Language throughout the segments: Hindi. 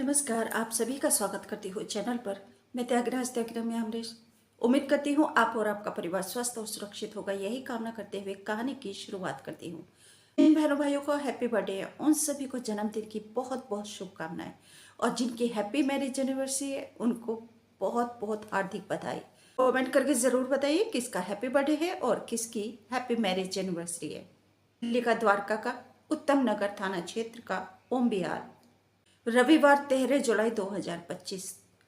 नमस्कार, आप सभी का स्वागत करती हूँ चैनल पर। मैं त्यागराज में अमरीश। उम्मीद करती हूँ आप और आपका परिवार स्वस्थ और सुरक्षित होगा, यही कामना करते हुए कहानी की शुरुआत करती हूँ। इन बहनों भाइयों को हैप्पी बर्थडे है, उन सभी को जन्मदिन की बहुत बहुत शुभकामनाएं, और जिनकी हैप्पी मैरिज एनिवर्सरी है उनको बहुत बहुत हार्दिक बधाई। कमेंट करके ज़रूर बताइए किसका हैप्पी बर्थडे है और किसकी हैप्पी मैरिज एनिवर्सरी है। दिल्ली का द्वारका का उत्तम नगर थाना क्षेत्र का ओम बिहार, रविवार 13 जुलाई 2025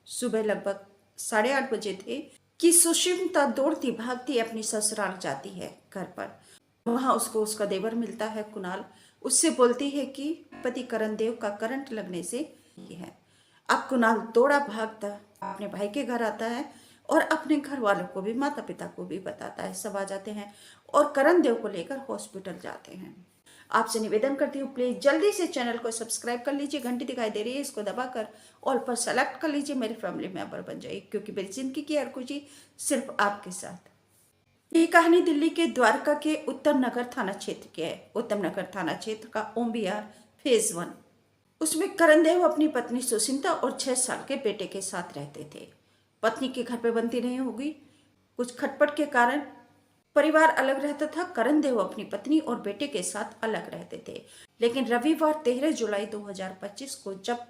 सुबह लगभग 8:30 बजे थे कि सुष्मिता दौड़ती भागती अपनी ससुराल जाती है घर पर। वहां उसको उसका देवर मिलता है कुणाल। उससे बोलती है कि पति करण देव का करंट लगने से ये है। अब कुणाल दौड़ा भागता अपने भाई के घर आता है और अपने घर वालों को भी, माता पिता को भी बताता है। सब आ जाते हैं और करण देव को लेकर हॉस्पिटल जाते हैं। आपसे निवेदन करती हूँ, प्लीज जल्दी से चैनल को सब्सक्राइब कर लीजिए, घंटी दिखाई दे रही है इसको दबाकर ऑल पर सेलेक्ट कर लीजिए, मेरी फैमिली मेंबर बन जाइए, क्योंकि मेरी जिंदगी की हर खुशी सिर्फ आपके साथ। ये कहानी दिल्ली के द्वारका के उत्तम नगर थाना क्षेत्र की है। उत्तम नगर थाना क्षेत्र का ओम बिहार फेज 1। उसमें करण देव अपनी पत्नी सुष्मिता और 6 साल के बेटे के साथ रहते थे। पत्नी के घर पे बनती नहीं होगी, कुछ खटपट के कारण परिवार अलग रहता था। करण देव अपनी पत्नी और बेटे के साथ अलग रहते थे। लेकिन रविवार 13 जुलाई 2025 को जब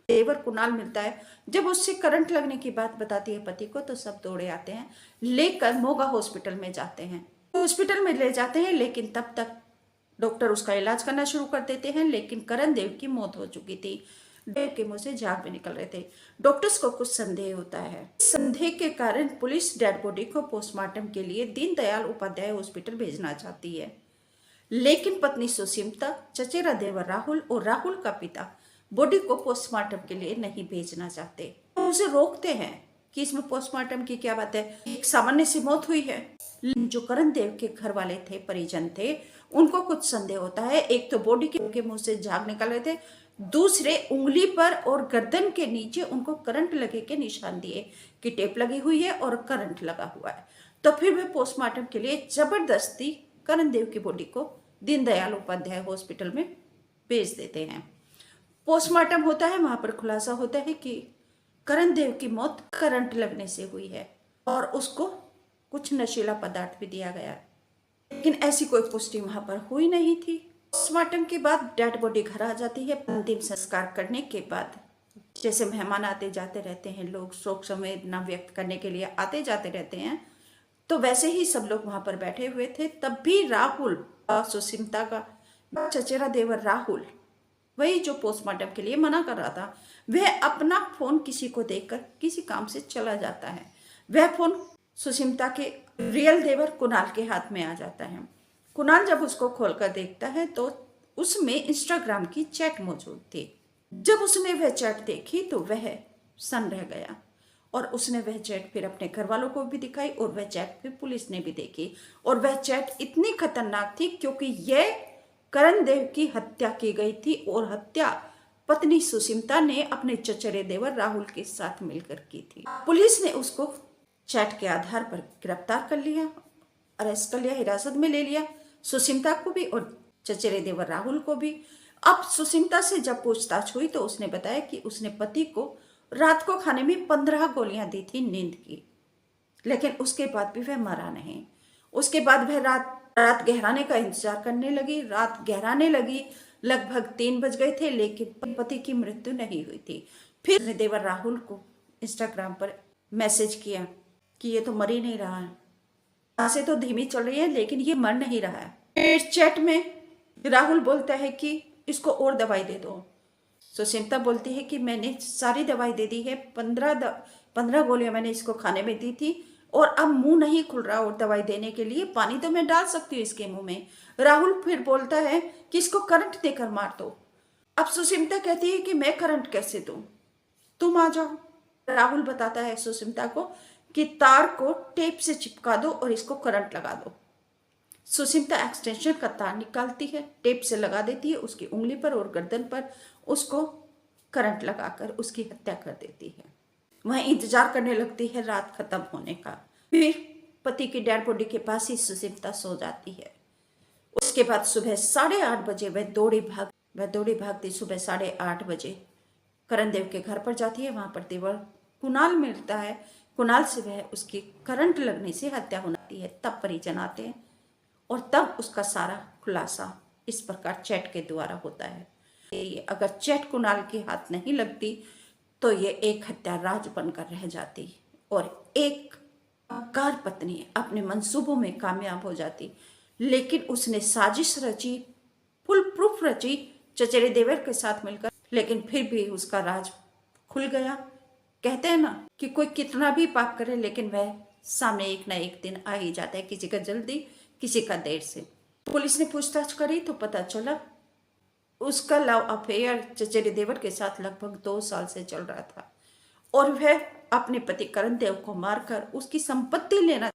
देवर कुणाल मिलता है, जब उससे करंट लगने की बात बताती है पति को, तो सब दौड़े आते हैं, लेकर मोगा हॉस्पिटल में जाते हैं। हॉस्पिटल में ले जाते हैं, लेकिन तब तक डॉक्टर उसका इलाज करना शुरू कर देते हैं। लेकिन करण देव की मौत हो चुकी थी, देव के मुंह से झाग भी निकल रहे थे। डॉक्टर्स को कुछ संदेह होता है। संदेह के कारण पुलिस डेड बॉडी को पोस्टमार्टम के लिए दीनदयाल उपाध्याय हॉस्पिटल भेजना चाहती है। लेकिन पत्नी सुष्मिता, चचेरा देवर राहुल और राहुल का पिता बॉडी को पोस्टमार्टम के लिए नहीं भेजना चाहते, तो उसे रोकते हैं कि इसमें पोस्टमार्टम की क्या बात है, एक सामान्य सी मौत हुई है। जो करण देव के घर वाले थे, परिजन थे, उनको कुछ संदेह होता है। एक तो बॉडी के मुंह से झाग निकल रहे थे, दूसरे उंगली पर और गर्दन के नीचे उनको करंट लगे के निशान दिए कि टेप लगी हुई है और करंट लगा हुआ है। तो फिर वे पोस्टमार्टम के लिए जबरदस्ती करण देव की बॉडी को दीनदयाल उपाध्याय हॉस्पिटल में भेज देते हैं। पोस्टमार्टम होता है, वहां पर खुलासा होता है कि करण देव की मौत करंट लगने से हुई है और उसको कुछ नशीला पदार्थ भी दिया गया है। लेकिन ऐसी कोई पुष्टि वहां पर हुई नहीं थी। पोस्टमार्टम के बाद डेड बॉडी घर आ जाती है। अंतिम संस्कार करने के बाद जैसे मेहमान आते जाते रहते हैं, लोग शोक संवेदना व्यक्त करने के लिए आते जाते रहते हैं, तो वैसे ही सब लोग वहां पर बैठे हुए थे। तब भी राहुल, सुष्मिता का चचेरा देवर राहुल, वही जो पोस्टमार्टम के लिए मना कर रहा था, वह अपना फोन किसी को देकर किसी काम से चला जाता है। वह फोन सुष्मिता के रियल देवर कुणाल के हाथ में आ जाता है। कुणाल जब उसको खोलकर देखता है तो उसमें इंस्टाग्राम की चैट मौजूद थी। जब उसने वह चैट देखी तो वह सन्न रह गया और उसने वह चैट फिर अपने घर वालों को भी दिखाई और वह चैट फिर पुलिस ने भी देखी। और वह चैट इतनी खतरनाक थी क्योंकि यह करण देव की हत्या की गई थी और हत्या पत्नी सुष्मिता ने अपने चचेरे देवर राहुल के साथ मिलकर की थी। पुलिस ने उसको चैट के आधार पर गिरफ्तार कर लिया, अरेस्ट कर लिया, हिरासत में ले लिया, सुष्मिता को भी और चचेरे देवर राहुल को भी। अब सुष्मिता से जब पूछताछ हुई तो उसने बताया कि उसने पति को रात को खाने में 15 गोलियां दी थी नींद की, लेकिन उसके बाद भी वह मरा नहीं। उसके बाद वह रात गहराने का इंतजार करने लगी। रात गहराने लगी, लगभग 3 बज गए थे, लेकिन पति की मृत्यु नहीं हुई थी। फिर उसने देवर राहुल को इंस्टाग्राम पर मैसेज किया कि ये तो मर ही नहीं रहा है, सांसें तो धीमी चल रही है लेकिन ये मर नहीं रहा है। चैट में राहुल बोलता है कि इसको और दवाई दे दो। सुष्मिता बोलती है कि मैंने सारी दवाई दे दी है, 15 गोलियां मैंने इसको खाने में दी थी और अब मुंह नहीं खुल रहा और दवाई देने के लिए पानी तो मैं डाल सकती हूँ इसके मुंह में। राहुल फिर बोलता है कि इसको करंट देकर मार दो। अब सुष्मिता कहती है कि मैं करंट कैसे दूं, तुम आ जाओ। राहुल बताता है सुष्मिता को कि तार को टेप से चिपका दो और इसको करंट लगा दो। सुष्मिता एक्सटेंशन का तार निकालती है, टेप से लगा देती है उसकी उंगली पर और गर्दन पर, उसको करंट लगाकर उसकी हत्या कर देती है। वह इंतजार करने लगती है रात खत्म होने का। फिर पति की डेड बॉडी के पास ही सुष्मिता सो जाती है। उसके बाद सुबह 8:30 बजे वह दौड़ी भागती सुबह 8:30 बजे करण देव के घर पर जाती है। वहां पर देवर कुणाल मिलता है। कुणाल से वह उसकी करंट लगने से हत्या होती है। तब परिजन आते हैं और तब उसका सारा खुलासा इस प्रकार चैट के द्वारा होता है। अगर चैट कुणाल के हाथ नहीं लगती तो ये एक हत्या राज बनकर रह जाती और एक कार पत्नी अपने मंसूबों में कामयाब हो जाती। लेकिन उसने साजिश रची, फुल प्रूफ रची चचेरे देवर के साथ मिलकर, लेकिन फिर भी उसका राज खुल गया। कहते हैं ना कि कोई कितना भी पाप करे लेकिन वह सामने एक ना एक दिन आ ही जाता है, किसी का जल्दी किसी का देर से। पुलिस ने पूछताछ करी तो पता चला उसका लव अफेयर चचेरे देवर के साथ लगभग 2 साल से चल रहा था और वह अपने पति करण देव को मारकर उसकी संपत्ति लेना